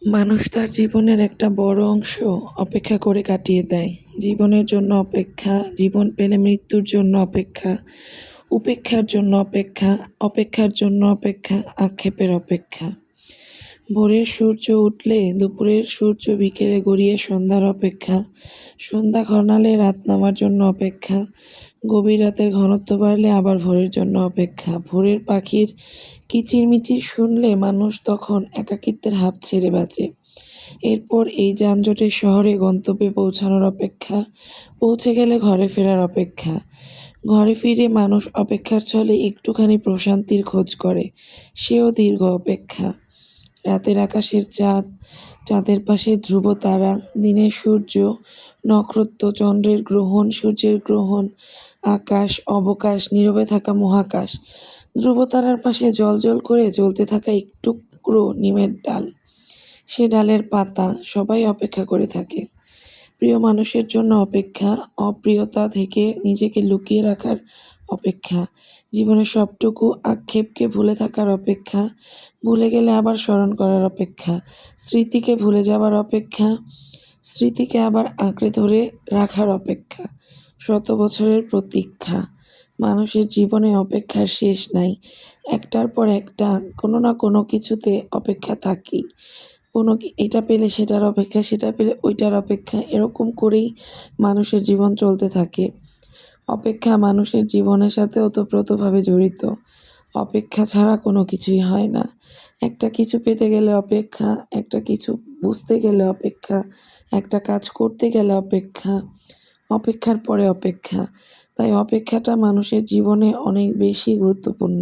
মানুষ তার জীবনের একটা বড় অংশ অপেক্ষা করে কাটিয়ে দেয়। জীবনের জন্য অপেক্ষা, জীবন পেলে মৃত্যুর জন্য অপেক্ষা, উপেক্ষার জন্য অপেক্ষা, অপেক্ষার জন্য অপেক্ষা, আক্ষেপের অপেক্ষা। ভোরের সূর্য উঠলে দুপুরের সূর্য বিকেলে গড়িয়ে সন্ধ্যার অপেক্ষা, সন্ধ্যা ঘনালে রাত নামার জন্য অপেক্ষা, গভীর রাতের ঘনত্ব বাড়লে আবার ভোরের জন্য অপেক্ষা। ভোরের পাখির কিচিরমিচির শুনলে মানুষ তখন একাকিত্বের হাঁপ ছেড়ে বাঁচে। এরপর এই যানজটের শহরে গন্তব্যে পৌঁছানোর অপেক্ষা, পৌঁছে গেলে ঘরে ফেরার অপেক্ষা। ঘরে ফিরে মানুষ অপেক্ষার ছলে একটুখানি প্রশান্তির খোঁজ করে, সেও দীর্ঘ অপেক্ষা। রাতের আকাশের চাঁদ, চাঁদের পাশে ধ্রুবতারা, দিনের সূর্য, নক্ষত্র, চন্দ্রের গ্রহণ, সূর্যের গ্রহণ, আকাশ, অবকাশ, নীরবে থাকা মহাকাশ, ধ্রুবতারার পাশে জ্বলজ্বল করে জ্বলতে থাকা এক টুকরো নিমের ডাল, সে ডালের পাতা, সবাই অপেক্ষা করে থাকে। প্রিয় মানুষের জন্য অপেক্ষা, অপ্রিয়তা থেকে নিজেকে লুকিয়ে রাখার অপেক্ষা, জীবনের সবটুকু আক্ষেপকে ভুলে থাকার অপেক্ষা, ভুলে গেলে আবার স্মরণ করার অপেক্ষা, স্মৃতিকে ভুলে যাবার অপেক্ষা, স্মৃতিকে আবার আঁকড়ে ধরে রাখার অপেক্ষা, শত বছরের প্রতীক্ষা। মানুষের জীবনে অপেক্ষার শেষ নাই। একটার পর একটা কোনো না কোনো কিছুতে অপেক্ষা থাকেই। এটা পেলে সেটার অপেক্ষা, সেটা পেলে ওইটার অপেক্ষা, এরকম করেই মানুষের জীবন চলতে থাকে। অপেক্ষা মানুষের জীবনের সাথে ওতপ্রোতভাবে জড়িত। অপেক্ষা ছাড়া কোনো কিছুই হয় না। একটা কিছু পেতে গেলে অপেক্ষা, একটা কিছু বুঝতে গেলে অপেক্ষা, একটা কাজ করতে গেলে অপেক্ষা, অপেক্ষার পরে অপেক্ষা। তাই অপেক্ষাটা মানুষের জীবনে অনেক বেশি গুরুত্বপূর্ণ।